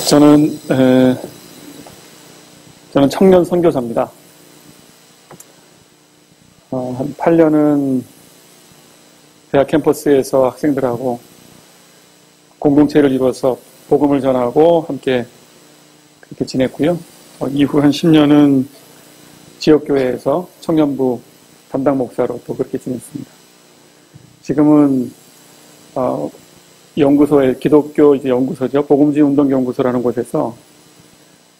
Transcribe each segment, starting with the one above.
저는 청년 선교사입니다. 한 8년은 대학 캠퍼스에서 학생들하고 공동체를 이루어서 복음을 전하고 함께 그렇게 지냈고요. 이후 한 10년은 지역교회에서 청년부 담당 목사로 또 그렇게 지냈습니다. 지금은 연구소에 기독교 연구소죠. 복음주의운동연구소라는 곳에서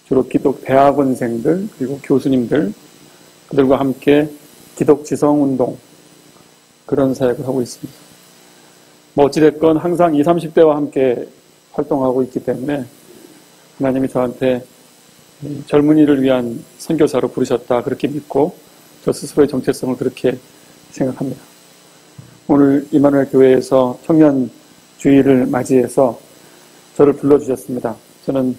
주로 대학원생들 그리고 교수님들 그들과 함께 기독지성운동 그런 사역을 하고 있습니다. 어찌됐건 항상 20, 30대와 함께 활동하고 있기 때문에 하나님이 저한테 젊은이를 위한 선교사로 부르셨다 그렇게 믿고 저 스스로의 정체성을 그렇게 생각합니다. 오늘 이마누엘 교회에서 청년 주일을 맞이해서 저를 불러주셨습니다. 저는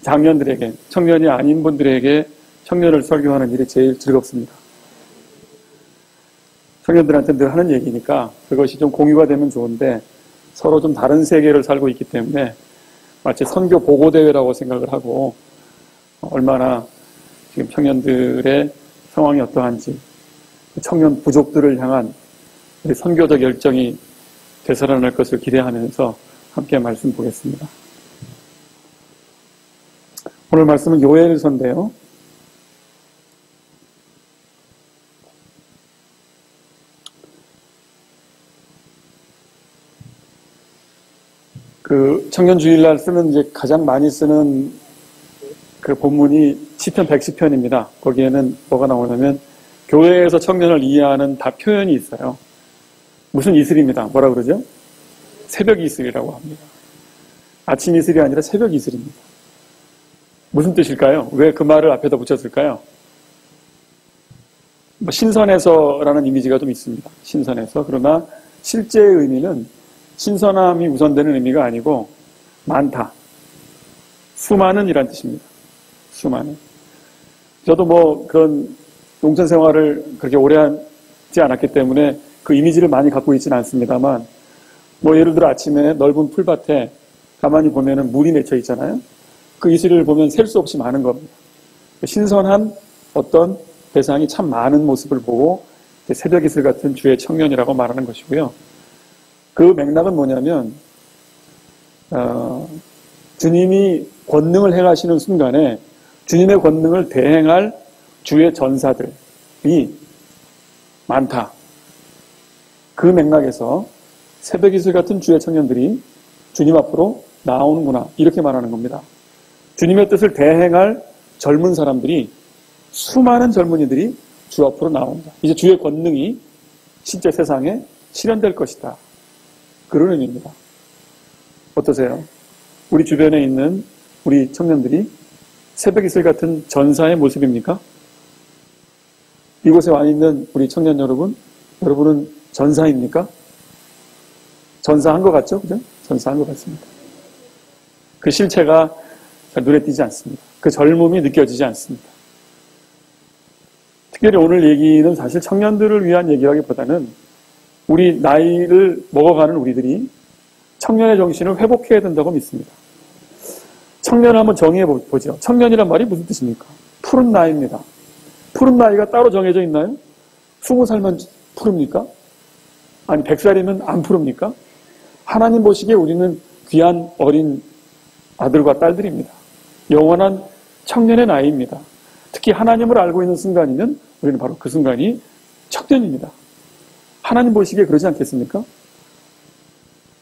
장년들에게, 청년이 아닌 분들에게 청년을 설교하는 일이 제일 즐겁습니다. 청년들한테 늘 하는 얘기니까 그것이 좀 공유가 되면 좋은데 서로 좀 다른 세계를 살고 있기 때문에 마치 선교 보고대회라고 생각을 하고 얼마나 지금 청년들의 상황이 어떠한지 청년 부족들을 향한 우리 선교적 열정이 되살아날 것을 기대하면서 함께 말씀 보겠습니다. 오늘 말씀은 요엘서인데요. 그 청년 주일날 쓰는 가장 많이 쓰는 그 본문이 시편 110편입니다. 거기에는 뭐가 나오냐면 교회에서 청년을 이해하는 다 표현이 있어요. 무슨 이슬입니다. 뭐라 그러죠? 새벽 이슬이라고 합니다. 아침 이슬이 아니라 새벽 이슬입니다. 무슨 뜻일까요? 왜 그 말을 앞에다 붙였을까요? 신선해서라는 이미지가 좀 있습니다. 신선해서. 그러나 실제의 의미는 신선함이 우선되는 의미가 아니고 많다. 수많은 이란 뜻입니다. 수많은. 저도 그런 농촌 생활을 그렇게 오래 하지 않았기 때문에 그 이미지를 많이 갖고 있지는 않습니다만 예를 들어 아침에 넓은 풀밭에 가만히 보면은 물이 맺혀 있잖아요. 그 이슬을 보면 셀 수 없이 많은 겁니다. 신선한 어떤 대상이 참 많은 모습을 보고 새벽 이슬 같은 주의 청년이라고 말하는 것이고요. 그 맥락은 뭐냐면 주님이 권능을 행하시는 순간에 주님의 권능을 대행할 주의 전사들이 많다. 그 맥락에서 새벽 이슬 같은 주의 청년들이 주님 앞으로 나오는구나 이렇게 말하는 겁니다. 주님의 뜻을 대행할 젊은 사람들이 수많은 젊은이들이 주 앞으로 나온다. 이제 주의 권능이 실제 세상에 실현될 것이다. 그런 의미입니다. 어떠세요? 우리 주변에 있는 우리 청년들이 새벽 이슬 같은 전사의 모습입니까? 이곳에 와 있는 우리 청년 여러분, 여러분은 전사입니까? 전사한 것 같죠? 그죠? 전사한 것 같습니다. 그 실체가 잘 눈에 띄지 않습니다. 그 젊음이 느껴지지 않습니다. 특별히 오늘 얘기는 사실 청년들을 위한 얘기라기보다는 우리 나이를 먹어가는 우리들이 청년의 정신을 회복해야 된다고 믿습니다. 청년을 한번 정의해 보죠. 청년이란 말이 무슨 뜻입니까? 푸른 나이입니다. 푸른 나이가 따로 정해져 있나요? 20살만 푸릅니까? 아니 100살이면 안 푸릅니까? 하나님 보시기에 우리는 귀한 어린 아들과 딸들입니다. 영원한 청년의 나이입니다. 특히 하나님을 알고 있는 순간이면 우리는 바로 그 순간이 청년입니다. 하나님 보시기에 그러지 않겠습니까?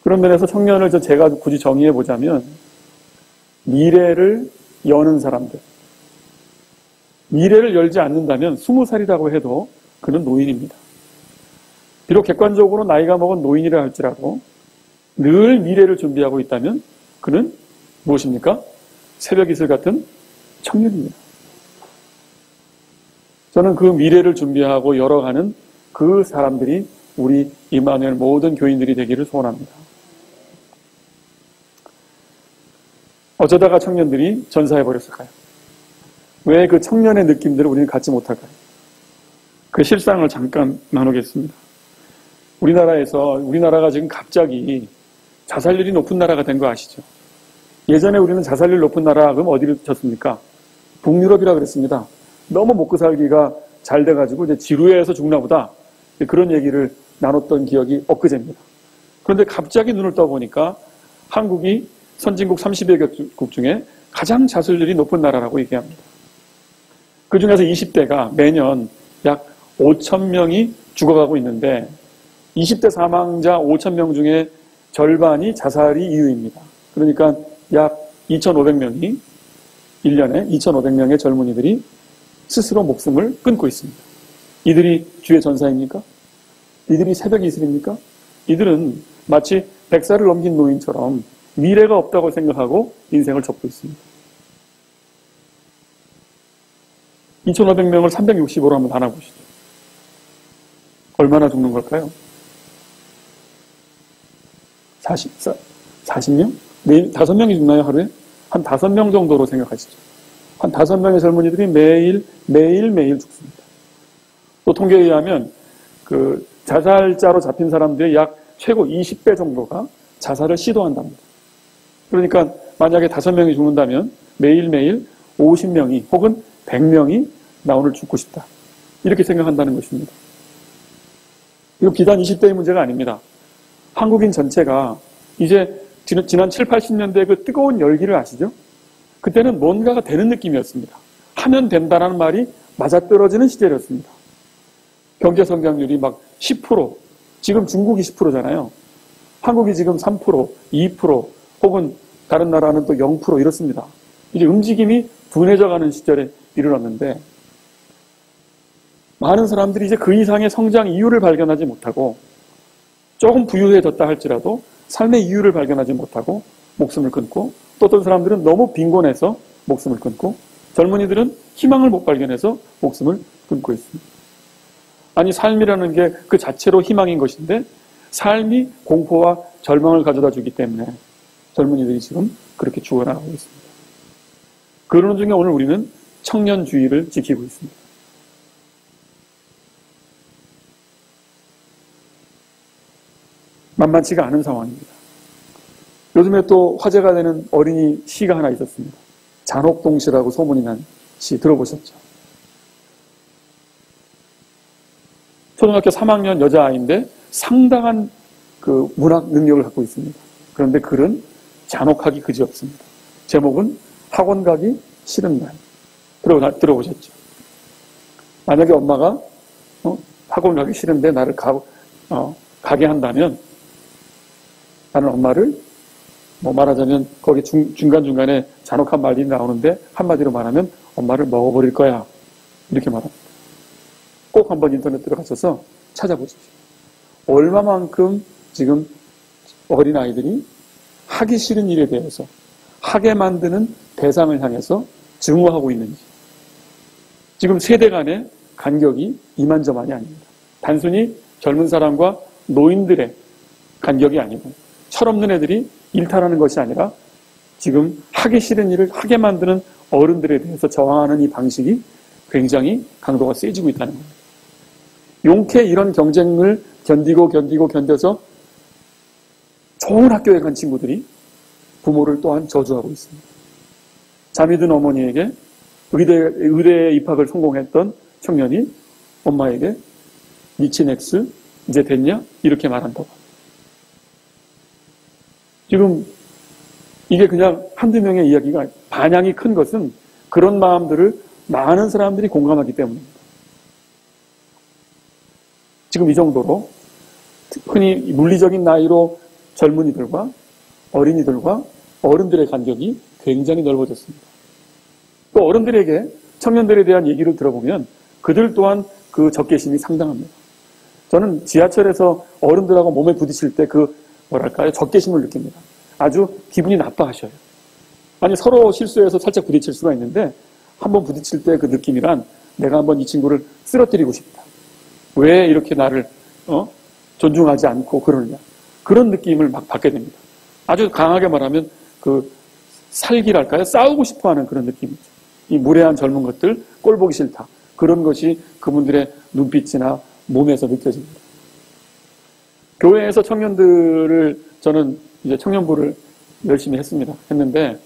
그런 면에서 청년을 제가 굳이 정의해 보자면 미래를 여는 사람들. 미래를 열지 않는다면 20살이라고 해도 그는 노인입니다. 비록 객관적으로 나이가 먹은 노인이라 할지라도 늘 미래를 준비하고 있다면 그는 무엇입니까? 새벽 이슬 같은 청년입니다. 저는 그 미래를 준비하고 열어가는 그 사람들이 우리 이마누엘 모든 교인들이 되기를 소원합니다. 어쩌다가 청년들이 전사해버렸을까요? 왜 그 청년의 느낌들을 우리는 갖지 못할까요? 그 실상을 잠깐 나누겠습니다. 우리나라가 지금 갑자기 자살률이 높은 나라가 된 거 아시죠? 예전에 우리는 자살률 높은 나라, 그럼 어디를 쳤습니까? 북유럽이라 그랬습니다. 너무 먹고 살기가 잘 돼가지고 이제 지루해서 죽나 보다. 그런 얘기를 나눴던 기억이 엊그제입니다. 그런데 갑자기 눈을 떠보니까 한국이 선진국 30여 국 중에 가장 자살률이 높은 나라라고 얘기합니다. 그 중에서 20대가 매년 약 5천 명이 죽어가고 있는데 20대 사망자 5천 명 중에 절반이 자살이 이유입니다. 그러니까 약 2,500명이 1년에 2,500명의 젊은이들이 스스로 목숨을 끊고 있습니다. 이들이 주의 전사입니까? 이들이 새벽 이슬입니까? 이들은 마치 100살을 넘긴 노인처럼 미래가 없다고 생각하고 인생을 접고 있습니다. 2,500명을 365로 한번 나눠보시죠. 얼마나 죽는 걸까요? 40명? 매일 5명이 죽나요, 하루에? 한 5명 정도로 생각하시죠. 한 5명의 젊은이들이 매일 죽습니다. 또 통계에 의하면 그 자살자로 잡힌 사람들의 약 최고 20배 정도가 자살을 시도한답니다. 그러니까 만약에 5명이 죽는다면 매일매일 50명이 혹은 100명이 나 오늘 죽고 싶다. 이렇게 생각한다는 것입니다. 이거 비단 20대의 문제가 아닙니다. 한국인 전체가 이제 지난 7, 80년대 그 뜨거운 열기를 아시죠? 그때는 뭔가가 되는 느낌이었습니다. 하면 된다는 말이 맞아떨어지는 시절이었습니다. 경제 성장률이 막 10%, 지금 중국이 10%잖아요. 한국이 지금 3%, 2%, 혹은 다른 나라는 또 0% 이렇습니다. 이제 움직임이 둔해져가는 시절에 이르렀는데 많은 사람들이 이제 그 이상의 성장 이유를 발견하지 못하고 조금 부유해졌다 할지라도 삶의 이유를 발견하지 못하고 목숨을 끊고 또 어떤 사람들은 너무 빈곤해서 목숨을 끊고 젊은이들은 희망을 못 발견해서 목숨을 끊고 있습니다. 아니 삶이라는 게 그 자체로 희망인 것인데 삶이 공포와 절망을 가져다 주기 때문에 젊은이들이 지금 그렇게 죽어나가고 있습니다. 그러는 중에 오늘 우리는 청년주의를 지키고 있습니다. 만만치가 않은 상황입니다. 요즘에 또 화제가 되는 어린이 시가 하나 있었습니다. 잔혹동시라고 소문이 난 시 들어보셨죠? 초등학교 3학년 여자아이인데 상당한 그 문학 능력을 갖고 있습니다. 그런데 글은 잔혹하기 그지없습니다. 제목은 학원 가기 싫은 날. 들어보셨죠? 만약에 엄마가 학원 가기 싫은데 나를 가게 한다면 나는 엄마를 말하자면 거기 중간중간에 잔혹한 말이 나오는데 한마디로 말하면 엄마를 먹어버릴 거야. 이렇게 말합니다. 꼭 한번 인터넷 들어가셔서 찾아보십시오. 얼마만큼 지금 어린아이들이 하기 싫은 일에 대해서 하게 만드는 대상을 향해서 증오하고 있는지. 지금 세대 간의 간격이 이만저만이 아닙니다. 단순히 젊은 사람과 노인들의 간격이 아니고 철없는 애들이 일탈하는 것이 아니라 지금 하기 싫은 일을 하게 만드는 어른들에 대해서 저항하는 이 방식이 굉장히 강도가 세지고 있다는 겁니다. 용케 이런 경쟁을 견뎌서 좋은 학교에 간 친구들이 부모를 또한 저주하고 있습니다. 잠이 든 어머니에게 의대에 입학을 성공했던 청년이 엄마에게 미친 X 이제 됐냐? 이렇게 말한다고. 지금 이게 그냥 한두 명의 이야기가 아니라 반향이 큰 것은 그런 마음들을 많은 사람들이 공감하기 때문입니다. 지금 이 정도로 흔히 물리적인 나이로 젊은이들과 어린이들과 어른들의 간격이 굉장히 넓어졌습니다. 또 어른들에게 청년들에 대한 얘기를 들어보면 그들 또한 그 적개심이 상당합니다. 저는 지하철에서 어른들하고 몸에 부딪힐 때 적개심을 느낍니다. 아주 기분이 나빠하셔요. 아니 서로 실수해서 살짝 부딪힐 수가 있는데 한번 부딪힐 때 그 느낌이란 내가 한번 이 친구를 쓰러뜨리고 싶다. 왜 이렇게 나를 존중하지 않고 그러느냐. 그런 느낌을 막 받게 됩니다. 아주 강하게 말하면 그 살기랄까요? 싸우고 싶어하는 그런 느낌이죠. 이 무례한 젊은 것들 꼴 보기 싫다. 그런 것이 그분들의 눈빛이나 몸에서 느껴집니다. 교회에서 청년들을 저는 이제 청년부를 열심히 했는데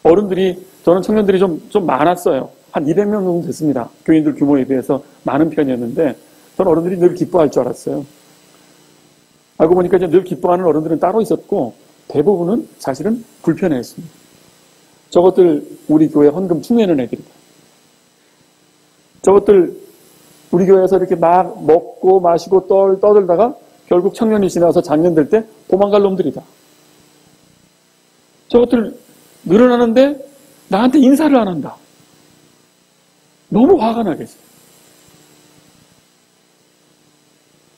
어른들이, 저는 청년들이 좀 많았어요. 한 200명 정도 됐습니다. 교인들 규모에 비해서 많은 편이었는데 저는 어른들이 늘 기뻐할 줄 알았어요. 알고 보니까 이제 늘 기뻐하는 어른들은 따로 있었고 대부분은 사실은 불편해했습니다. 저것들 우리 교회 헌금 충내는 애들이다. 저것들 우리 교회에서 이렇게 막 먹고 마시고 떠들다가 결국 청년이 지나서 장년 될 때 도망갈 놈들이다. 저것들 늘어나는데 나한테 인사를 안 한다. 너무 화가 나겠어요.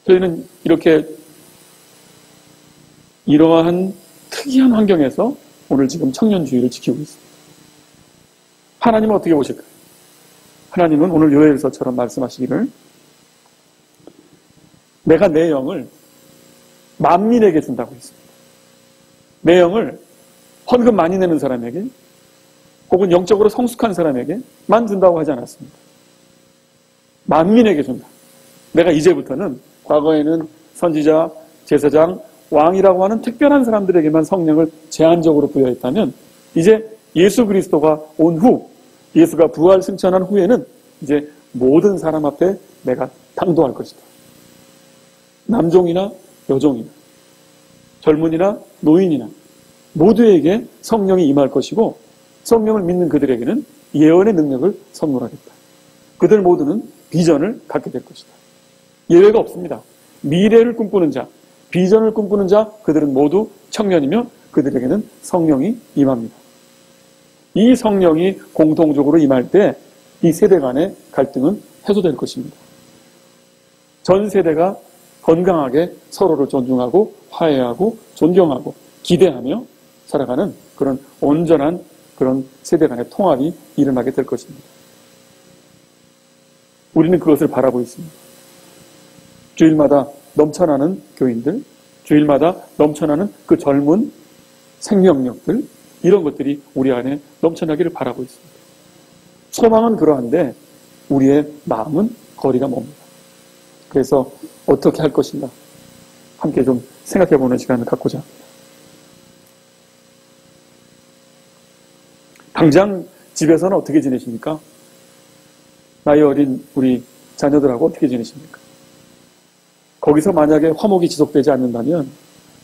저희는 이러한 특이한 환경에서 오늘 지금 청년주의를 지키고 있습니다. 하나님은 어떻게 보실까요? 하나님은 오늘 요엘서처럼 말씀하시기를 내가 내 영을 만민에게 준다고 했습니다. 내 영을 헌금 많이 내는 사람에게 혹은 영적으로 성숙한 사람에게만 준다고 하지 않았습니다. 만민에게 준다. 내가 이제부터는 과거에는 선지자, 제사장, 왕이라고 하는 특별한 사람들에게만 성령을 제한적으로 부여했다면 이제 예수 그리스도가 온 후, 예수가 부활 승천한 후에는 이제 모든 사람 앞에 내가 당도할 것이다. 남종이나 여종이나 젊은이나 노인이나 모두에게 성령이 임할 것이고 성령을 믿는 그들에게는 예언의 능력을 선물하겠다. 그들 모두는 비전을 갖게 될 것이다. 예외가 없습니다. 미래를 꿈꾸는 자, 비전을 꿈꾸는 자, 그들은 모두 청년이며 그들에게는 성령이 임합니다. 이 성령이 공통적으로 임할 때 이 세대 간의 갈등은 해소될 것입니다. 전 세대가 건강하게 서로를 존중하고 화해하고 존경하고 기대하며 살아가는 그런 온전한 그런 세대 간의 통합이 일어나게 될 것입니다. 우리는 그것을 바라고 있습니다. 주일마다 넘쳐나는 교인들, 주일마다 넘쳐나는 그 젊은 생명력들, 이런 것들이 우리 안에 넘쳐나기를 바라고 있습니다. 소망은 그러한데 우리의 마음은 거리가 멉니다. 그래서 어떻게 할 것인가 함께 좀 생각해보는 시간을 갖고자 합니다. 당장 집에서는 어떻게 지내십니까? 나이 어린 우리 자녀들하고 어떻게 지내십니까? 거기서 만약에 화목이 지속되지 않는다면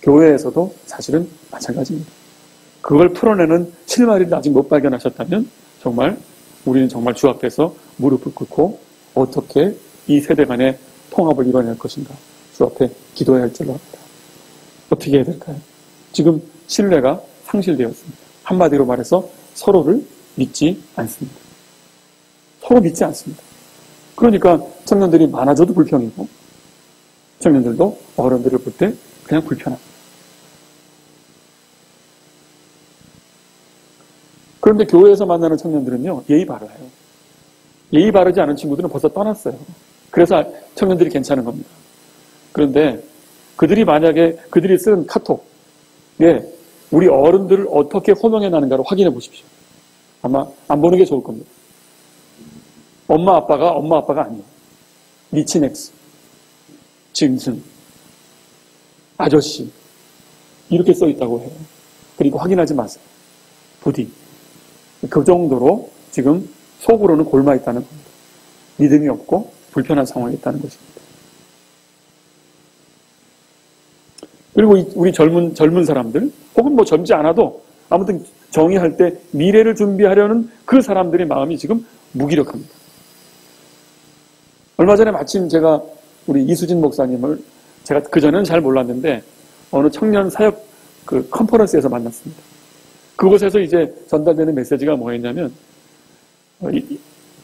교회에서도 사실은 마찬가지입니다. 그걸 풀어내는 실마리를 아직 못 발견하셨다면 우리는 정말 주 앞에서 무릎을 꿇고 어떻게 이 세대 간의 통합을 이뤄낼 것인가 주 앞에 기도해야 할 줄로 압니다. 어떻게 해야 될까요? 지금 신뢰가 상실되었습니다. 한마디로 말해서 서로를 믿지 않습니다. 서로 믿지 않습니다. 그러니까 청년들이 많아져도 불평이고 청년들도 어른들을 볼 때 그냥 불편합니다. 그런데 교회에서 만나는 청년들은요, 예의 바라요. 예의 바르지 않은 친구들은 벌써 떠났어요. 그래서 청년들이 괜찮은 겁니다. 그런데 그들이 만약에 그들이 쓴 카톡에 우리 어른들을 어떻게 호명해 나는가를 확인해 보십시오. 아마 안 보는 게 좋을 겁니다. 엄마 아빠가 아니에요. 미친 엑스, 짐승, 아저씨 이렇게 써 있다고 해요. 그리고 확인하지 마세요. 부디. 그 정도로 지금 속으로는 골마 있다는 겁니다. 믿음이 없고 불편한 상황에 있다는 것입니다. 그리고 우리 젊은 사람들, 혹은 젊지 않아도 아무튼 정의할 때 미래를 준비하려는 그 사람들의 마음이 지금 무기력합니다. 얼마 전에 마침 제가 우리 이수진 목사님을 제가 그전에는 잘 몰랐는데 어느 청년 사역 컨퍼런스에서 만났습니다. 그곳에서 이제 전달되는 메시지가 뭐였냐면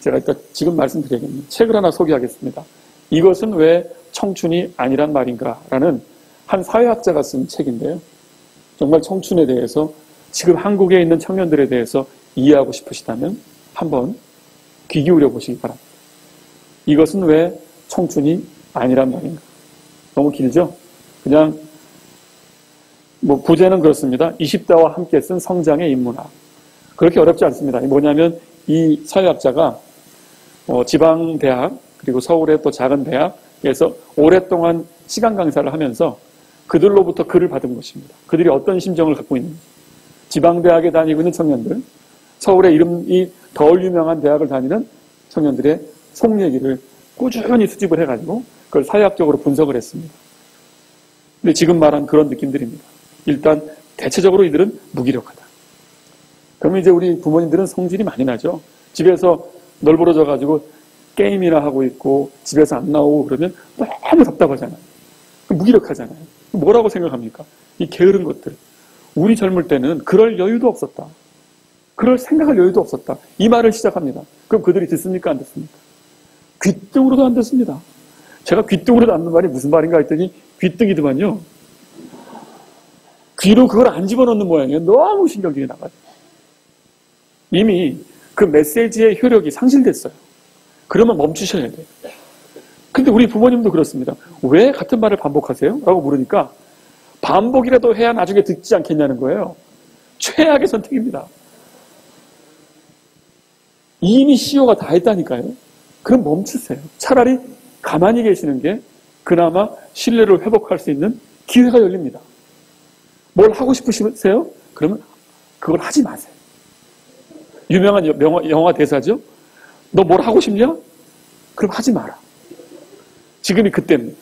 제가 일단 지금 말씀드리겠네요. 책을 하나 소개하겠습니다. 이것은 왜 청춘이 아니란 말인가? 라는 한 사회학자가 쓴 책인데요. 정말 청춘에 대해서 지금 한국에 있는 청년들에 대해서 이해하고 싶으시다면 한번 귀 기울여 보시기 바랍니다. 이것은 왜 청춘이 아니란 말인가? 너무 길죠? 그냥 부제는 그렇습니다. 20대와 함께 쓴 성장의 인문학. 그렇게 어렵지 않습니다. 뭐냐면 이 사회학자가 지방대학 그리고 서울의 또 작은 대학에서 오랫동안 시간 강사를 하면서 그들로부터 글을 받은 것입니다. 그들이 어떤 심정을 갖고 있는지. 지방대학에 다니고 있는 청년들, 서울의 이름이 덜 유명한 대학을 다니는 청년들의 속 얘기를 꾸준히 수집을 해가지고 그걸 사회학적으로 분석을 했습니다. 근데 지금 말한 그런 느낌들입니다. 일단 대체적으로 이들은 무기력하다. 그러면 이제 우리 부모님들은 성질이 많이 나죠. 집에서 널브러져가지고 게임이나 하고 있고 집에서 안 나오고 그러면 너무 답답하잖아요. 무기력하잖아요. 뭐라고 생각합니까? 이 게으른 것들. 우리 젊을 때는 그럴 여유도 없었다. 그럴 생각할 여유도 없었다. 이 말을 시작합니다. 그럼 그들이 듣습니까? 안 듣습니까? 귀등으로도 안 듣습니다. 제가 귀등으로도 안 듣는 말이 무슨 말인가 했더니 귀등이더만요. 귀로 그걸 안 집어넣는 모양이에요. 너무 신경질이 나가요. 이미 그 메시지의 효력이 상실됐어요. 그러면 멈추셔야 돼요. 근데 우리 부모님도 그렇습니다. 왜 같은 말을 반복하세요? 라고 물으니까 반복이라도 해야 나중에 듣지 않겠냐는 거예요. 최악의 선택입니다. 이미 CEO가 다 했다니까요. 그럼 멈추세요. 차라리 가만히 계시는 게 그나마 신뢰를 회복할 수 있는 기회가 열립니다. 뭘 하고 싶으세요? 그러면 그걸 하지 마세요. 유명한 영화 대사죠. 너 뭘 하고 싶냐? 그럼 하지 마라. 지금이 그때입니다.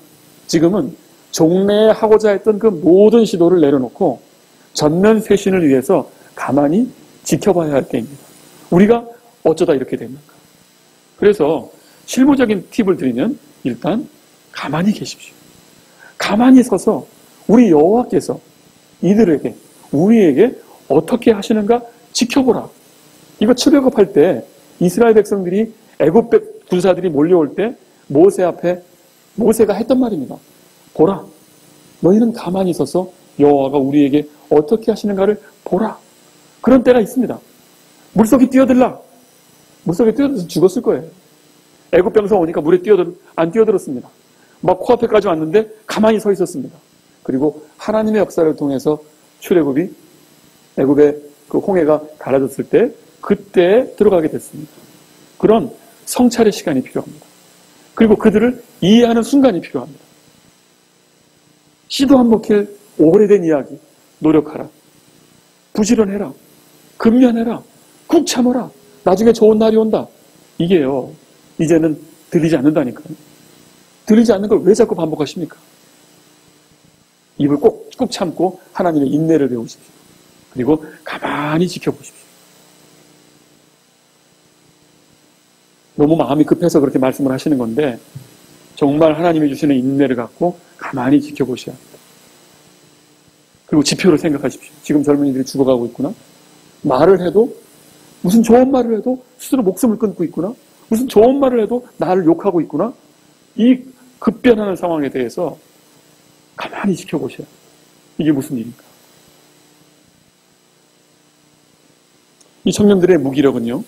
지금은 종래에 하고자 했던 그 모든 시도를 내려놓고 전면 쇄신을 위해서 가만히 지켜봐야 할 때입니다. 우리가 어쩌다 이렇게 됐는가? 그래서 실무적인 팁을 드리면 일단 가만히 계십시오. 가만히 서서 우리 여호와께서 이들에게 우리에게 어떻게 하시는가 지켜보라. 이거 출애굽할 때 이스라엘 백성들이 애굽 군사들이 몰려올 때 모세 앞에 모세가 했던 말입니다. 보라. 너희는 가만히 서서 여호와가 우리에게 어떻게 하시는가를 보라. 그런 때가 있습니다. 물속에 뛰어들라. 물속에 뛰어들어서 죽었을 거예요. 애굽 병사 오니까 물에 안 뛰어들었습니다. 막 코앞에까지 왔는데 가만히 서 있었습니다. 그리고 하나님의 역사를 통해서 출애굽이 애굽의 그 홍해가 갈라졌을 때 그때 들어가게 됐습니다. 그런 성찰의 시간이 필요합니다. 그리고 그들을 이해하는 순간이 필요합니다. 시도 안 먹힐 오래된 이야기 노력하라. 부지런해라. 근면해라. 꾹 참아라. 나중에 좋은 날이 온다. 이게요. 이제는 들리지 않는다니까요. 들리지 않는 걸 왜 자꾸 반복하십니까? 입을 꼭 참고 하나님의 인내를 배우십시오. 그리고 가만히 지켜보십시오. 너무 마음이 급해서 그렇게 말씀을 하시는 건데 정말 하나님이 주시는 인내를 갖고 가만히 지켜보셔야 합니다. 그리고 지표를 생각하십시오. 지금 젊은이들이 죽어가고 있구나. 말을 해도 무슨 좋은 말을 해도 스스로 목숨을 끊고 있구나. 무슨 좋은 말을 해도 나를 욕하고 있구나. 이 급변하는 상황에 대해서 가만히 지켜보셔야 합니다. 이게 무슨 일인가. 이 청년들의 무기력은요.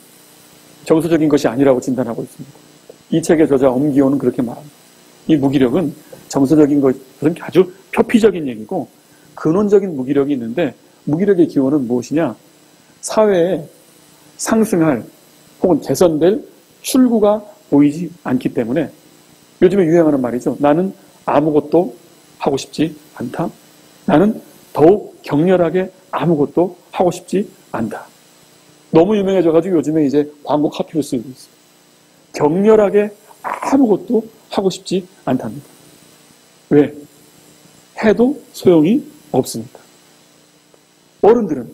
정서적인 것이 아니라고 진단하고 있습니다. 이 책의 저자 엄기호는 그렇게 말합니다. 이 무기력은 정서적인 것은 아주 표피적인 얘기고 근원적인 무기력이 있는데 무기력의 기원은 무엇이냐? 사회에 상승할 혹은 개선될 출구가 보이지 않기 때문에 요즘에 유행하는 말이죠. 나는 아무것도 하고 싶지 않다. 나는 더욱 격렬하게 아무것도 하고 싶지 않다. 너무 유명해져가지고 요즘에 이제 광고 카피로 쓰고 있어요. 격렬하게 아무것도 하고 싶지 않답니다. 왜? 해도 소용이 없으니까. 어른들은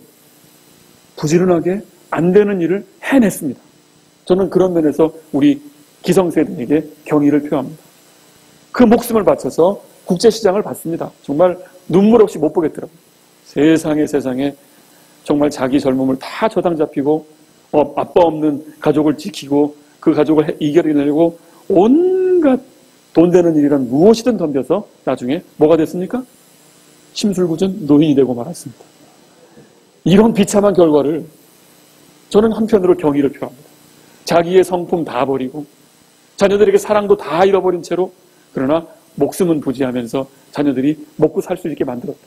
부지런하게 안 되는 일을 해냈습니다. 저는 그런 면에서 우리 기성세대에게 경의를 표합니다. 그 목숨을 바쳐서 국제시장을 봤습니다. 정말 눈물 없이 못 보겠더라고요. 세상에 정말 자기 젊음을 다 저당 잡히고 아빠 없는 가족을 지키고 그 가족을 이겨내려고 온갖 돈 되는 일이란 무엇이든 덤벼서 나중에 뭐가 됐습니까? 심술궂은 노인이 되고 말았습니다. 이런 비참한 결과를 저는 한편으로 경의를 표합니다. 자기의 성품 다 버리고 자녀들에게 사랑도 다 잃어버린 채로 그러나 목숨은 부지하면서 자녀들이 먹고 살 수 있게 만들었다.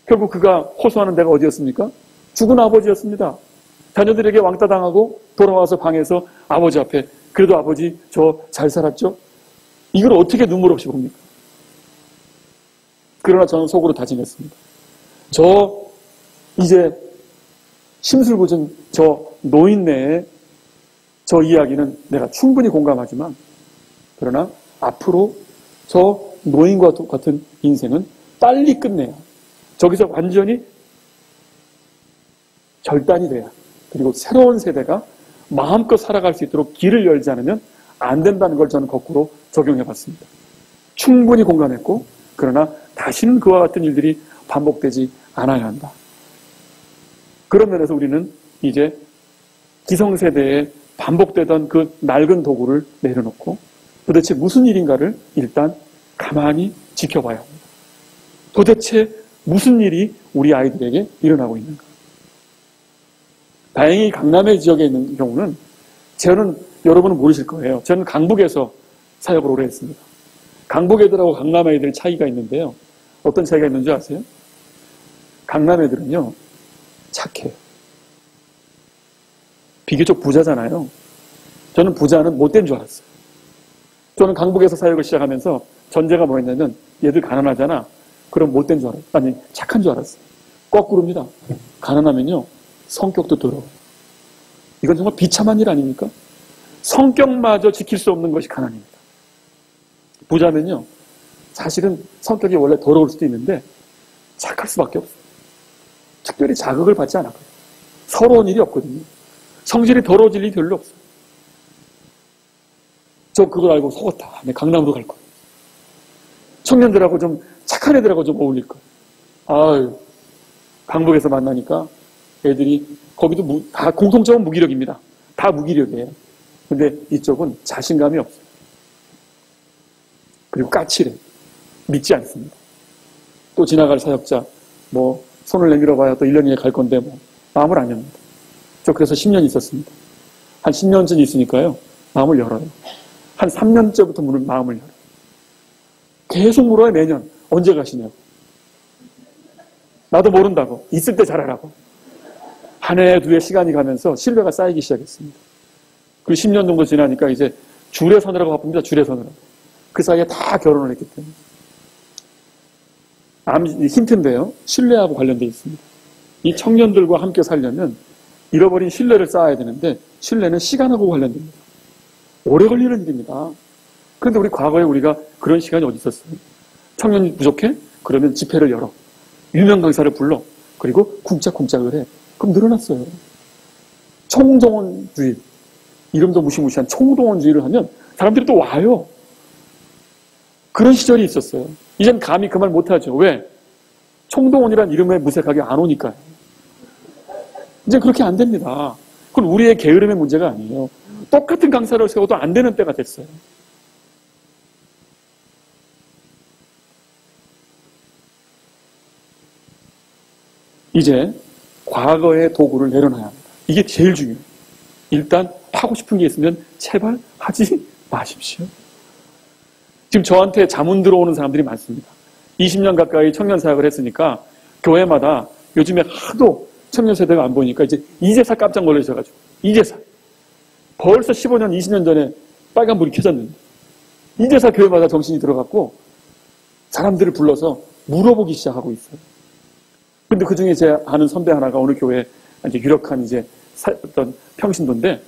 결국 그가 호소하는 데가 어디였습니까? 죽은 아버지였습니다. 자녀들에게 왕따 당하고 돌아와서 방에서 아버지 앞에 그래도 아버지 저 잘 살았죠? 이걸 어떻게 눈물 없이 봅니까? 그러나 저는 속으로 다짐했습니다. 이제 심술궂은 저 노인네의 저 이야기는 내가 충분히 공감하지만, 그러나 앞으로 저 노인과 같은 인생은 빨리 끝내야, 저기서 완전히 절단이 돼야, 그리고 새로운 세대가 마음껏 살아갈 수 있도록 길을 열지 않으면 안 된다는 걸 저는 거꾸로 적용해 봤습니다. 충분히 공감했고, 그러나 다시는 그와 같은 일들이 반복되지 않아야 한다. 그런 면에서 우리는 이제 기성세대에 반복되던 그 낡은 도구를 내려놓고 도대체 무슨 일인가를 일단 가만히 지켜봐야 합니다. 도대체 무슨 일이 우리 아이들에게 일어나고 있는가. 다행히 강남의 지역에 있는 경우는, 저는 여러분은 모르실 거예요. 저는 강북에서 사역을 오래 했습니다. 강북 애들하고 강남 애들 차이가 있는데요. 어떤 차이가 있는지 아세요? 강남 애들은요, 착해요. 비교적 부자잖아요. 저는 부자는 못된 줄 알았어요. 저는 강북에서 사역을 시작하면서 전제가 뭐였냐면, 얘들 가난하잖아. 그럼 못된 줄 알았어요. 아니, 착한 줄 알았어요. 거꾸로입니다. 가난하면요, 성격도 더러워요. 이건 정말 비참한 일 아닙니까? 성격마저 지킬 수 없는 것이 가난입니다. 부자면요, 사실은 성격이 원래 더러울 수도 있는데 착할 수밖에 없어요. 특별히 자극을 받지 않아요. 서러운 일이 없거든요. 성질이 더러워질 일이 별로 없어요. 저 그걸 알고 속았다. 내 강남으로 갈 거예요. 청년들하고 좀 착한 애들하고 좀 어울릴 거예요. 아유, 강북에서 만나니까 애들이, 거기도 다 공통점은 무기력입니다. 다 무기력이에요. 근데 이쪽은 자신감이 없어요. 그리고 까칠해. 믿지 않습니다. 또 지나갈 사역자, 손을 내밀어 봐야 또 1년 이내 갈 건데, 마음을 안 엽니다. 저 그래서 10년 있었습니다. 한 10년쯤 있으니까요, 마음을 열어요. 한 3년째부터 마음을 열어요. 계속 물어요, 매년. 언제 가시냐고. 나도 모른다고. 있을 때 잘하라고. 한 해, 두 해 시간이 가면서 신뢰가 쌓이기 시작했습니다. 그 10년 정도 지나니까 이제 줄에 서느라고 바쁩니다. 줄에 서느라고. 그 사이에 다 결혼을 했기 때문에. 힌트인데요. 신뢰하고 관련되어 있습니다. 이 청년들과 함께 살려면 잃어버린 신뢰를 쌓아야 되는데, 신뢰는 시간하고 관련됩니다. 오래 걸리는 일입니다. 그런데 우리 과거에 우리가 그런 시간이 어디 있었어요? 청년이 부족해? 그러면 집회를 열어. 유명 강사를 불러. 그리고 쿵짝쿵짝을 해. 그럼 늘어났어요. 총동원주의. 이름도 무시무시한 총동원주의를 하면 사람들이 또 와요. 그런 시절이 있었어요. 이젠 감히 그 말 못하죠. 왜? 총동원이란 이름에 무색하게 안 오니까요. 이제 그렇게 안 됩니다. 그건 우리의 게으름의 문제가 아니에요. 똑같은 강사를 세워도 안 되는 때가 됐어요. 이제 과거의 도구를 내려놔야 합니다. 이게 제일 중요해요. 일단 하고 싶은 게 있으면 제발 하지 마십시오. 지금 저한테 자문 들어오는 사람들이 많습니다. 20년 가까이 청년 사역을 했으니까 교회마다 요즘에 하도 청년 세대가 안 보이니까 이제사 깜짝 놀라셔가지고, 이제사. 벌써 15년, 20년 전에 빨간불이 켜졌는데, 이제사 교회마다 정신이 들어갔고, 사람들을 불러서 물어보기 시작하고 있어요. 근데 그 중에 제 아는 선배 하나가 어느 교회에 유력한 어떤 평신도인데,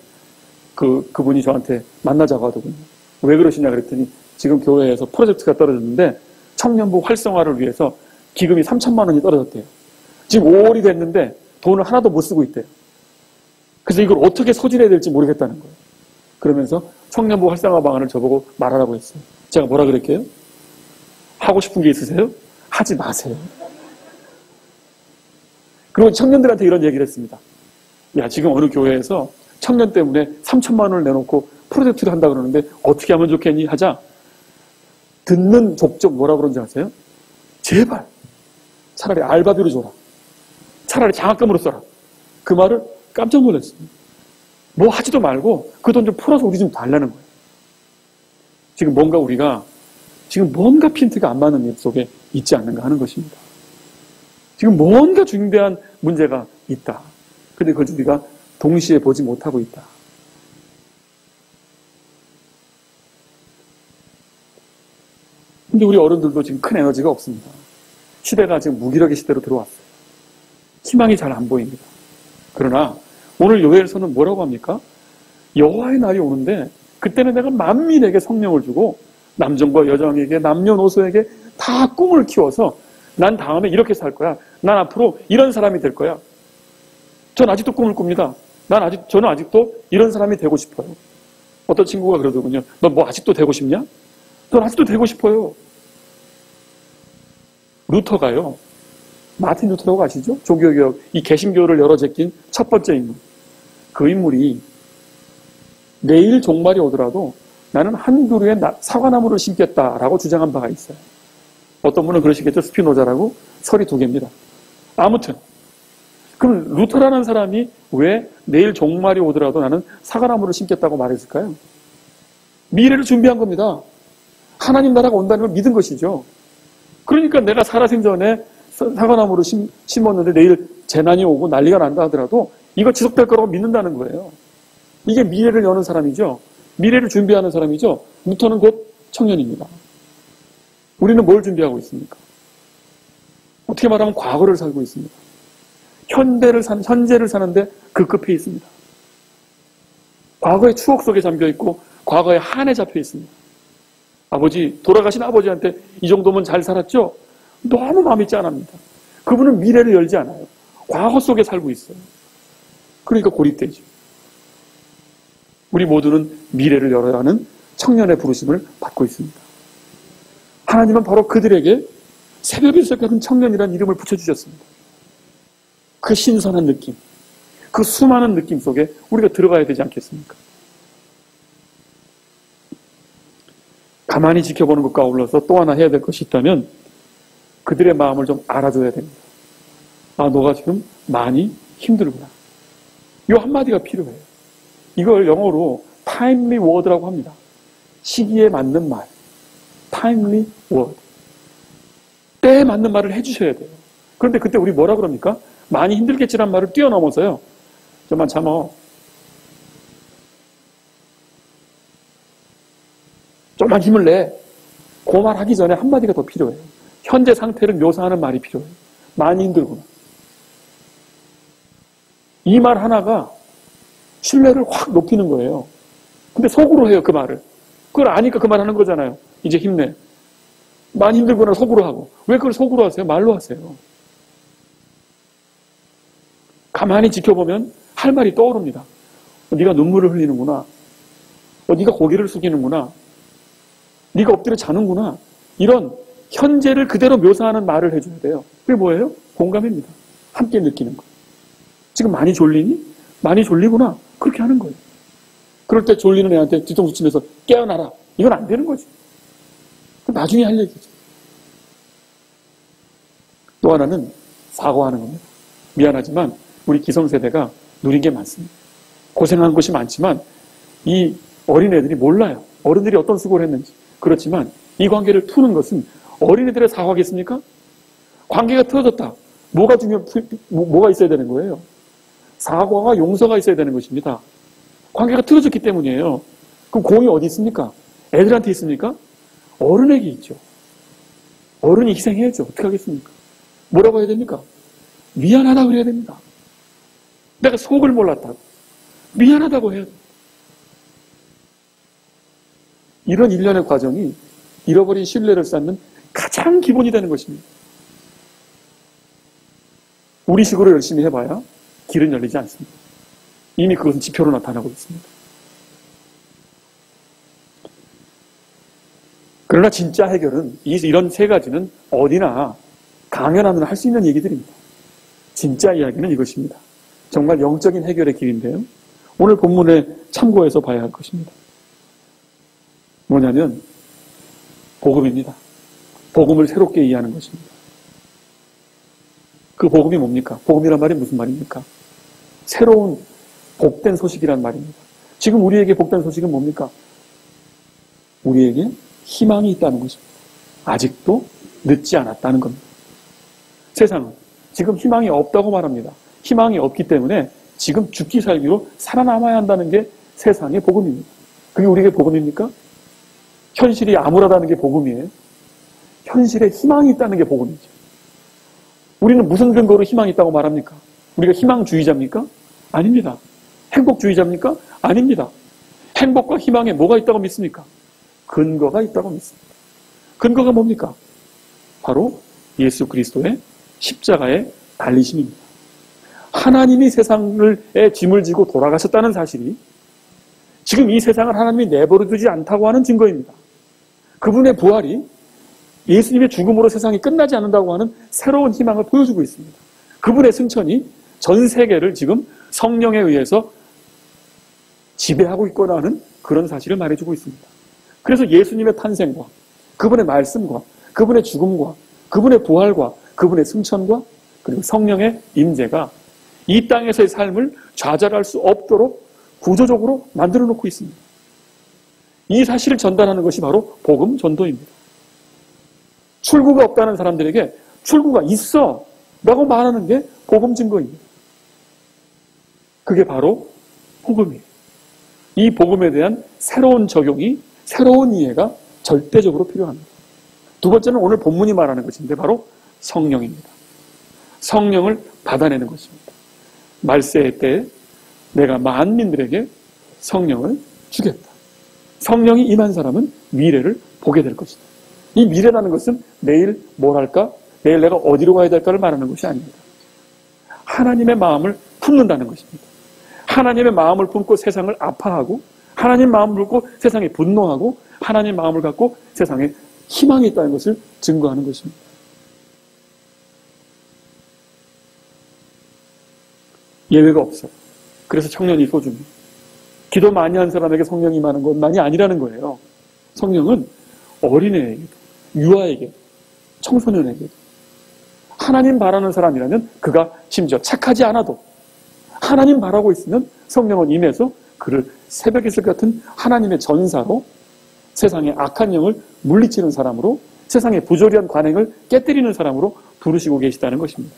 그분이 저한테 만나자고 하더군요. 왜 그러시냐 그랬더니, 지금 교회에서 프로젝트가 떨어졌는데, 청년부 활성화를 위해서 기금이 3천만 원이 떨어졌대요. 지금 5월이 됐는데, 돈을 하나도 못 쓰고 있대요. 그래서 이걸 어떻게 소진해야 될지 모르겠다는 거예요. 그러면서 청년부 활성화 방안을 저보고 말하라고 했어요. 제가 뭐라 그랬게요? 하고 싶은 게 있으세요? 하지 마세요. 그리고 청년들한테 이런 얘기를 했습니다. 야, 지금 어느 교회에서 청년 때문에 3천만 원을 내놓고 프로젝트를 한다 그러는데 어떻게 하면 좋겠니? 하자. 듣는 족족 뭐라 그런지 아세요? 제발 차라리 알바비로 줘라. 차라리 장학금으로 써라. 그 말을 깜짝 놀랐습니다. 뭐 하지도 말고 그 돈 좀 풀어서 우리 좀 달라는 거예요. 지금 뭔가 핀트가 안 맞는 일 속에 있지 않는가 하는 것입니다. 지금 뭔가 중대한 문제가 있다. 근데 그걸 우리가 동시에 보지 못하고 있다. 근데 우리 어른들도 지금 큰 에너지가 없습니다. 시대가 지금 무기력의 시대로 들어왔어요. 희망이 잘 안 보입니다. 그러나 오늘 요엘서는 뭐라고 합니까? 여호와의 날이 오는데 그때는 내가 만민에게 성령을 주고 남정과 여정에게 남녀노소에게 다 꿈을 키워서 난 다음에 이렇게 살 거야. 난 앞으로 이런 사람이 될 거야. 전 아직도 꿈을 꿉니다. 저는 아직도 이런 사람이 되고 싶어요. 어떤 친구가 그러더군요. 너 뭐 아직도 되고 싶냐? 전 아직도 되고 싶어요. 루터가요. 마틴 루터라고 아시죠? 조교개혁, 이 개신교를 열어 제낀 첫 번째 인물. 그 인물이 내일 종말이 오더라도 나는 한 그루의 사과나무를 심겠다라고 주장한 바가 있어요. 어떤 분은 그러시겠죠. 스피노자라고. 설이 두 개입니다. 아무튼 그럼 루터라는 사람이 왜 내일 종말이 오더라도 나는 사과나무를 심겠다고 말했을까요? 미래를 준비한 겁니다. 하나님 나라가 온다는 걸 믿은 것이죠. 그러니까 내가 살아생전에 사과나무를 심었는데 내일 재난이 오고 난리가 난다 하더라도 이거 지속될 거라고 믿는다는 거예요. 이게 미래를 여는 사람이죠. 미래를 준비하는 사람이죠. 루터는 곧 청년입니다. 우리는 뭘 준비하고 있습니까? 어떻게 말하면 과거를 살고 있습니다. 현재를 사는데 그 끝에 있습니다. 과거의 추억 속에 잠겨 있고 과거의 한에 잡혀 있습니다. 돌아가신 아버지한테 이 정도면 잘 살았죠? 너무 마음이 짠합니다. 그분은 미래를 열지 않아요. 과거 속에 살고 있어요. 그러니까 고립되죠. 우리 모두는 미래를 열어야 하는 청년의 부르심을 받고 있습니다. 하나님은 바로 그들에게 새벽에서 가는 청년이라는 이름을 붙여주셨습니다. 그 신선한 느낌, 그 수많은 느낌 속에 우리가 들어가야 되지 않겠습니까? 가만히 지켜보는 것과 아울러서 또 하나 해야 될 것이 있다면 그들의 마음을 좀 알아줘야 됩니다. 너가 지금 많이 힘들구나. 이 한마디가 필요해요. 이걸 영어로 timely word라고 합니다. 시기에 맞는 말. timely word. 때에 맞는 말을 해주셔야 돼요. 그런데 그때 우리 뭐라 그럽니까? 많이 힘들겠지란 말을 뛰어넘어서요. 좀만 참어. 좀만 힘을 내. 그 말 하기 전에 한마디가 더 필요해요. 현재 상태를 묘사하는 말이 필요해요. 많이 힘들구나. 이 말 하나가 신뢰를 확 높이는 거예요. 근데 속으로 해요, 그 말을. 그걸 아니까 그 말 하는 거잖아요. 이제 힘내. 많이 힘들구나 속으로 하고. 왜 그걸 속으로 하세요? 말로 하세요. 가만히 지켜보면 할 말이 떠오릅니다. 네가 눈물을 흘리는구나. 네가 고개를 숙이는구나. 네가 엎드려 자는구나. 이런 현재를 그대로 묘사하는 말을 해줘야 돼요. 그게 뭐예요? 공감입니다. 함께 느끼는 거. 지금 많이 졸리니? 많이 졸리구나. 그렇게 하는 거예요. 그럴 때 졸리는 애한테 뒤통수 치면서 깨어나라. 이건 안 되는 거지. 나중에 할 얘기죠. 또 하나는 사과하는 겁니다. 미안하지만 우리 기성세대가 누린 게 많습니다. 고생한 것이 많지만 이 어린애들이 몰라요. 어른들이 어떤 수고를 했는지. 그렇지만 이 관계를 푸는 것은 어린애들의 사과겠습니까? 관계가 틀어졌다. 뭐가 있어야 되는 거예요? 사과와 용서가 있어야 되는 것입니다. 관계가 틀어졌기 때문이에요. 그럼 공이 어디 있습니까? 애들한테 있습니까? 어른에게 있죠. 어른이 희생해야죠. 어떻게 하겠습니까? 뭐라고 해야 됩니까? 미안하다고 해야 됩니다. 내가 속을 몰랐다고. 미안하다고 해야 됩니다. 이런 일련의 과정이 잃어버린 신뢰를 쌓는 가장 기본이 되는 것입니다. 우리 식으로 열심히 해봐야 길은 열리지 않습니다. 이미 그것은 지표로 나타나고 있습니다. 그러나 진짜 해결은 이런 세 가지는 어디나 강연하면 할 수 있는 얘기들입니다. 진짜 이야기는 이것입니다. 정말 영적인 해결의 길인데요. 오늘 본문에 참고해서 봐야 할 것입니다. 뭐냐면 복음입니다. 복음을 새롭게 이해하는 것입니다. 그 복음이 뭡니까? 복음이란 말이 무슨 말입니까? 새로운 복된 소식이란 말입니다. 지금 우리에게 복된 소식은 뭡니까? 우리에게 희망이 있다는 것입니다. 아직도 늦지 않았다는 겁니다. 세상은 지금 희망이 없다고 말합니다. 희망이 없기 때문에 지금 죽기 살기로 살아남아야 한다는 게 세상의 복음입니다. 그게 우리에게 복음입니까? 현실이 암울하다는 게 복음이에요. 현실에 희망이 있다는 게 복음이죠. 우리는 무슨 근거로 희망이 있다고 말합니까? 우리가 희망주의자입니까? 아닙니다. 행복주의자입니까? 아닙니다. 행복과 희망에 뭐가 있다고 믿습니까? 근거가 있다고 믿습니다. 근거가 뭡니까? 바로 예수 그리스도의 십자가의 달리심입니다. 하나님이 세상의 짐을 지고 돌아가셨다는 사실이 지금 이 세상을 하나님이 내버려 두지 않다고 하는 증거입니다. 그분의 부활이 예수님의 죽음으로 세상이 끝나지 않는다고 하는 새로운 희망을 보여주고 있습니다. 그분의 승천이 전 세계를 지금 성령에 의해서 지배하고 있거나 하는 그런 사실을 말해주고 있습니다. 그래서 예수님의 탄생과 그분의 말씀과 그분의 죽음과 그분의 부활과 그분의 승천과 그리고 성령의 임재가 이 땅에서의 삶을 좌절할 수 없도록 구조적으로 만들어 놓고 있습니다. 이 사실을 전달하는 것이 바로 복음 전도입니다. 출구가 없다는 사람들에게 출구가 있어 라고 말하는 게 복음 증거입니다. 그게 바로 복음이에요. 이 복음에 대한 새로운 적용이, 새로운 이해가 절대적으로 필요합니다. 두 번째는 오늘 본문이 말하는 것인데 바로 성령입니다. 성령을 받아내는 것입니다. 말세의 때에 내가 만민들에게 성령을 주겠다. 성령이 임한 사람은 미래를 보게 될 것이다. 이 미래라는 것은 내일 뭘 할까? 내일 내가 어디로 가야 될까를 말하는 것이 아닙니다. 하나님의 마음을 품는다는 것입니다. 하나님의 마음을 품고 세상을 아파하고 하나님 마음을 품고 세상에 분노하고 하나님 마음을 갖고 세상에 희망이 있다는 것을 증거하는 것입니다. 예외가 없어요. 그래서 청년이 소중해요. 기도 많이 한 사람에게 성령이 임하는 것만이 아니라는 거예요. 성령은 어린애에게도, 유아에게도, 청소년에게도 하나님 바라는 사람이라면 그가 심지어 착하지 않아도 하나님 바라고 있으면 성령은 임해서 그를 새벽 이슬 같은 하나님의 전사로 세상의 악한 영을 물리치는 사람으로 세상의 부조리한 관행을 깨뜨리는 사람으로 부르시고 계시다는 것입니다.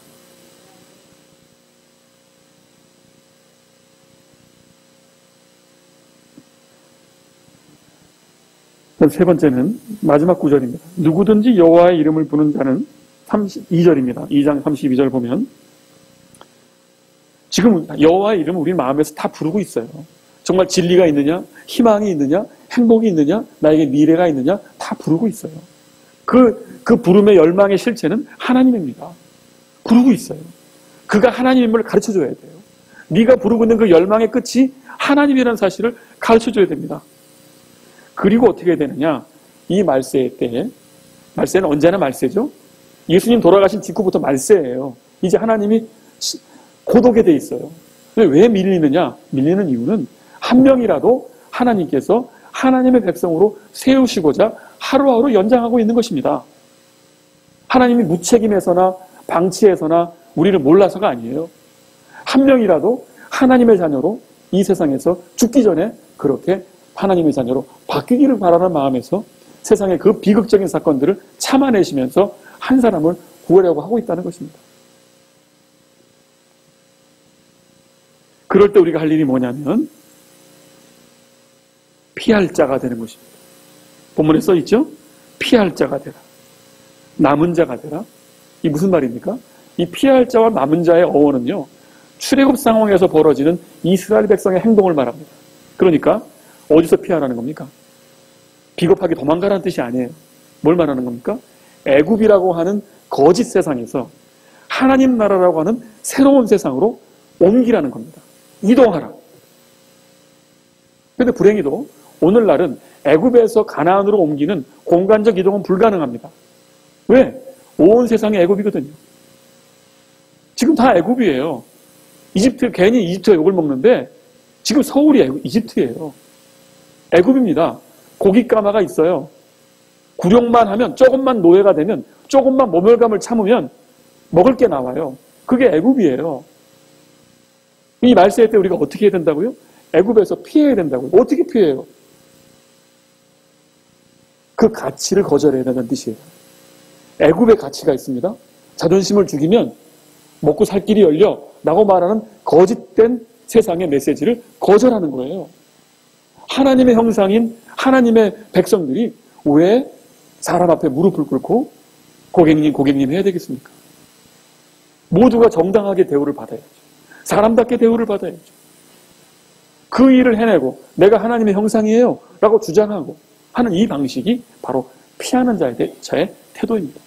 세 번째는 마지막 구절입니다. 누구든지 여호와의 이름을 부르는 자는 32절입니다. 2장 32절 보면 지금 여호와의 이름을 우리 마음에서 다 부르고 있어요. 정말 진리가 있느냐, 희망이 있느냐, 행복이 있느냐, 나에게 미래가 있느냐 다 부르고 있어요. 그 부름의 열망의 실체는 하나님입니다. 부르고 있어요. 그가 하나님임을 가르쳐줘야 돼요. 네가 부르고 있는 그 열망의 끝이 하나님이라는 사실을 가르쳐줘야 됩니다. 그리고 어떻게 되느냐? 이 말세의 때에, 말세는 언제나 말세죠? 예수님 돌아가신 직후부터 말세예요. 이제 하나님이 고독에 돼 있어요. 왜 밀리느냐? 밀리는 이유는 한 명이라도 하나님께서 하나님의 백성으로 세우시고자 하루하루 연장하고 있는 것입니다. 하나님이 무책임해서나 방치해서나 우리를 몰라서가 아니에요. 한 명이라도 하나님의 자녀로 이 세상에서 죽기 전에 그렇게 하나님의 자녀로 바뀌기를 바라는 마음에서 세상의 그 비극적인 사건들을 참아내시면서 한 사람을 구하려고 하고 있다는 것입니다. 그럴 때 우리가 할 일이 뭐냐면 피할 자가 되는 것입니다. 본문에 써 있죠? 피할 자가 되라. 남은 자가 되라. 이 무슨 말입니까? 이 피할 자와 남은 자의 어원은요, 출애굽 상황에서 벌어지는 이스라엘 백성의 행동을 말합니다. 그러니까 어디서 피하라는 겁니까? 비겁하게 도망가라는 뜻이 아니에요. 뭘 말하는 겁니까? 애굽이라고 하는 거짓 세상에서 하나님 나라라고 하는 새로운 세상으로 옮기라는 겁니다. 이동하라. 그런데 불행히도 오늘날은 애굽에서 가나안으로 옮기는 공간적 이동은 불가능합니다. 왜? 온 세상이 애굽이거든요. 지금 다 애굽이에요. 이집트, 괜히 이집트가 욕을 먹는데 지금 서울이 이집트예요. 애굽입니다. 고깃가마가 있어요. 구령만 하면, 조금만 노예가 되면, 조금만 모멸감을 참으면 먹을 게 나와요. 그게 애굽이에요. 이 말세 때 우리가 어떻게 해야 된다고요? 애굽에서 피해야 된다고요. 어떻게 피해요? 그 가치를 거절해야 된다는 뜻이에요. 애굽의 가치가 있습니다. 자존심을 죽이면 먹고 살 길이 열려 라고 말하는 거짓된 세상의 메시지를 거절하는 거예요. 하나님의 형상인 하나님의 백성들이 왜 사람 앞에 무릎을 꿇고 고객님 해야 되겠습니까? 모두가 정당하게 대우를 받아야죠. 사람답게 대우를 받아야죠. 그 일을 해내고 내가 하나님의 형상이에요 라고 주장하고 하는 이 방식이 바로 피하는 자의 태도입니다.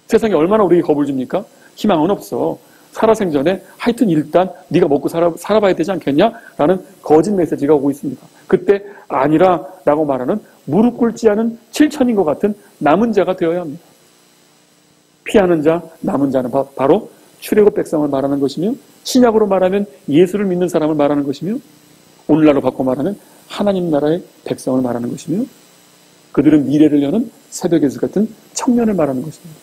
세상에 얼마나 우리에게 겁을 줍니까? 희망은 없어. 살아생전에 하여튼 일단 네가 먹고 살아봐야 되지 않겠냐? 라는 거짓 메시지가 오고 있습니다. 그때 아니라 라고 말하는 무릎 꿇지 않은 7천인 것 같은 남은 자가 되어야 합니다. 피하는 자, 남은 자는 바로 출애굽 백성을 말하는 것이며 신약으로 말하면 예수를 믿는 사람을 말하는 것이며 오늘날로 바꿔 말하면 하나님 나라의 백성을 말하는 것이며 그들은 미래를 여는 새벽의 수 같은 청년을 말하는 것입니다.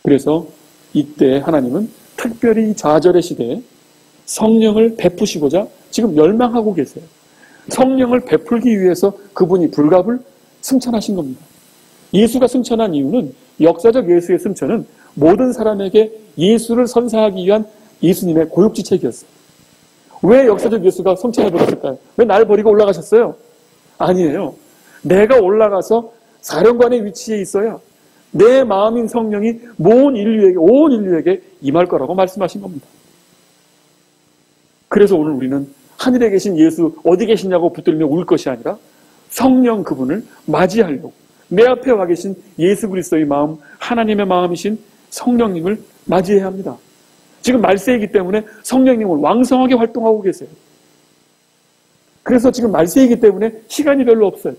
그래서 이때 하나님은 특별히 좌절의 시대에 성령을 베푸시고자 지금 멸망하고 계세요. 성령을 베풀기 위해서 그분이 불갑을 승천하신 겁니다. 예수가 승천한 이유는 역사적 예수의 승천은 모든 사람에게 예수를 선사하기 위한 예수님의 고육지책이었어요. 왜 역사적 예수가 승천해버렸을까요? 왜 날 버리고 올라가셨어요? 아니에요. 내가 올라가서 사령관의 위치에 있어야 내 마음인 성령이 온 인류에게 임할 거라고 말씀하신 겁니다. 그래서 오늘 우리는 하늘에 계신 예수 어디 계시냐고 붙들며 울 것이 아니라 성령 그분을 맞이하려고 내 앞에 와 계신 예수 그리스도의 마음, 하나님의 마음이신 성령님을 맞이해야 합니다. 지금 말세이기 때문에 성령님을 왕성하게 활동하고 계세요. 그래서 지금 말세이기 때문에 시간이 별로 없어요.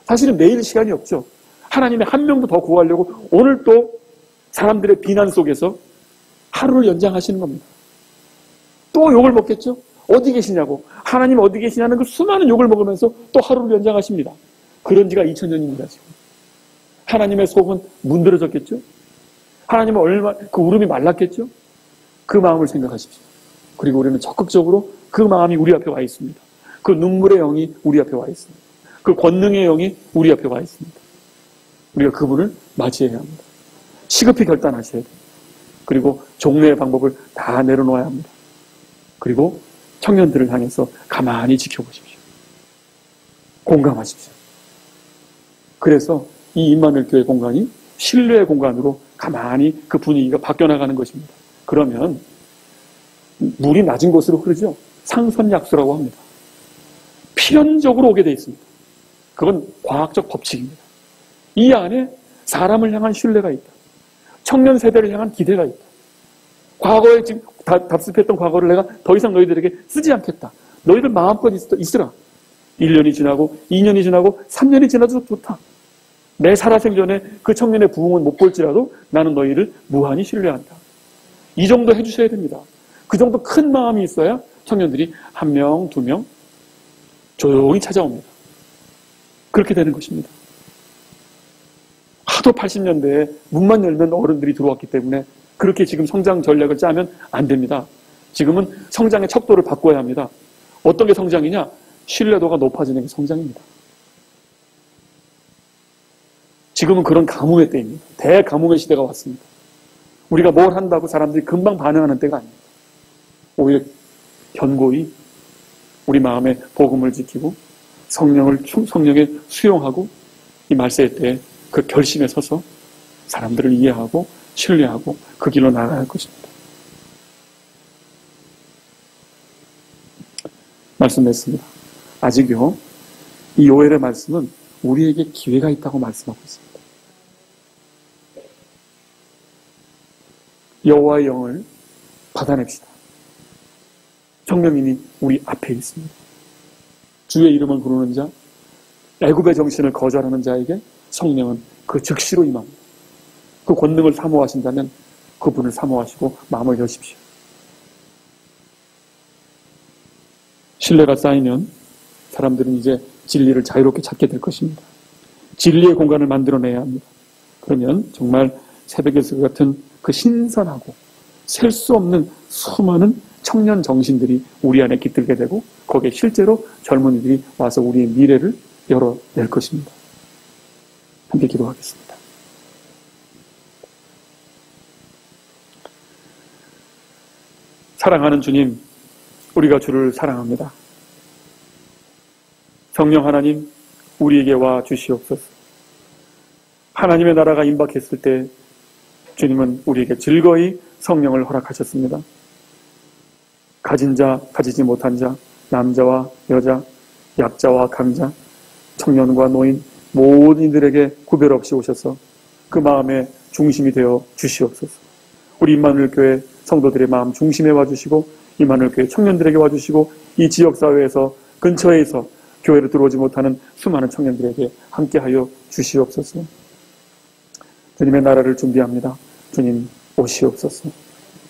사실은 매일 시간이 없죠. 하나님의 한 명도 더 구하려고 오늘 또 사람들의 비난 속에서 하루를 연장하시는 겁니다. 또 욕을 먹겠죠? 어디 계시냐고. 하나님 어디 계시냐는 그 수많은 욕을 먹으면서 또 하루를 연장하십니다. 그런 지가 2000년입니다, 지금. 하나님의 속은 문드러졌겠죠? 하나님은 얼마나 그 울음이 말랐겠죠? 그 마음을 생각하십시오. 그리고 우리는 적극적으로 그 마음이 우리 앞에 와 있습니다. 그 눈물의 영이 우리 앞에 와 있습니다. 그 권능의 영이 우리 앞에 와 있습니다. 우리가 그분을 맞이해야 합니다. 시급히 결단하셔야 돼요. 그리고 종례의 방법을 다 내려놓아야 합니다. 그리고 청년들을 향해서 가만히 지켜보십시오. 공감하십시오. 그래서 이 임마누엘 교회 공간이 신뢰의 공간으로 가만히 그 분위기가 바뀌어나가는 것입니다. 그러면 물이 낮은 곳으로 흐르죠. 상선약수라고 합니다. 필연적으로 오게 돼 있습니다. 그건 과학적 법칙입니다. 이 안에 사람을 향한 신뢰가 있다. 청년 세대를 향한 기대가 있다. 과거에 지금 답습했던 과거를 내가 더 이상 너희들에게 쓰지 않겠다. 너희들 마음껏 있으라. 1년이 지나고 2년이 지나고 3년이 지나도 좋다. 내 살아생전에 그 청년의 부흥은 못 볼지라도 나는 너희를 무한히 신뢰한다. 이 정도 해주셔야 됩니다. 그 정도 큰 마음이 있어야 청년들이 1명, 2명 조용히 찾아옵니다. 그렇게 되는 것입니다. 하도 80년대에 문만 열면 어른들이 들어왔기 때문에 그렇게 지금 성장 전략을 짜면 안 됩니다. 지금은 성장의 척도를 바꿔야 합니다. 어떤 게 성장이냐? 신뢰도가 높아지는 게 성장입니다. 지금은 그런 가뭄의 때입니다. 대가뭄의 시대가 왔습니다. 우리가 뭘 한다고 사람들이 금방 반응하는 때가 아닙니다. 오히려 견고히 우리 마음의 복음을 지키고 성령에 수용하고 이 말세의 때에 그 결심에 서서 사람들을 이해하고 신뢰하고 그 길로 나아갈 것입니다. 말씀했습니다. 아직요, 이 요엘의 말씀은 우리에게 기회가 있다고 말씀하고 있습니다. 여호와의 영을 받아냅시다. 성령님이 우리 앞에 있습니다. 주의 이름을 부르는 자, 애굽의 정신을 거절하는 자에게 성령은 그 즉시로 임합니다. 그 권능을 사모하신다면 그분을 사모하시고 마음을 여십시오. 신뢰가 쌓이면 사람들은 이제 진리를 자유롭게 찾게 될 것입니다. 진리의 공간을 만들어내야 합니다. 그러면 정말 새벽의 수 같은 그 신선하고 셀 수 없는 수많은 청년 정신들이 우리 안에 깃들게 되고 거기에 실제로 젊은이들이 와서 우리의 미래를 열어낼 것입니다. 함께 기도하겠습니다. 사랑하는 주님, 우리가 주를 사랑합니다. 성령 하나님, 우리에게 와 주시옵소서. 하나님의 나라가 임박했을 때 주님은 우리에게 즐거이 성령을 허락하셨습니다. 가진 자, 가지지 못한 자, 남자와 여자, 약자와 강자, 청년과 노인, 모든 이들에게 구별 없이 오셔서 그 마음의 중심이 되어 주시옵소서. 우리 임마누엘 교회 성도들의 마음 중심에 와주시고, 임마누엘 교회 청년들에게 와주시고, 이 지역사회에서 근처에서 교회로 들어오지 못하는 수많은 청년들에게 함께하여 주시옵소서. 주님의 나라를 준비합니다. 주님 오시옵소서.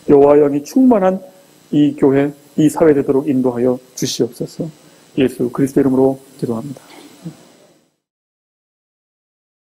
여호와의 영이 충만한 이 교회, 이 사회 되도록 인도하여 주시옵소서. 예수 그리스도 이름으로 기도합니다.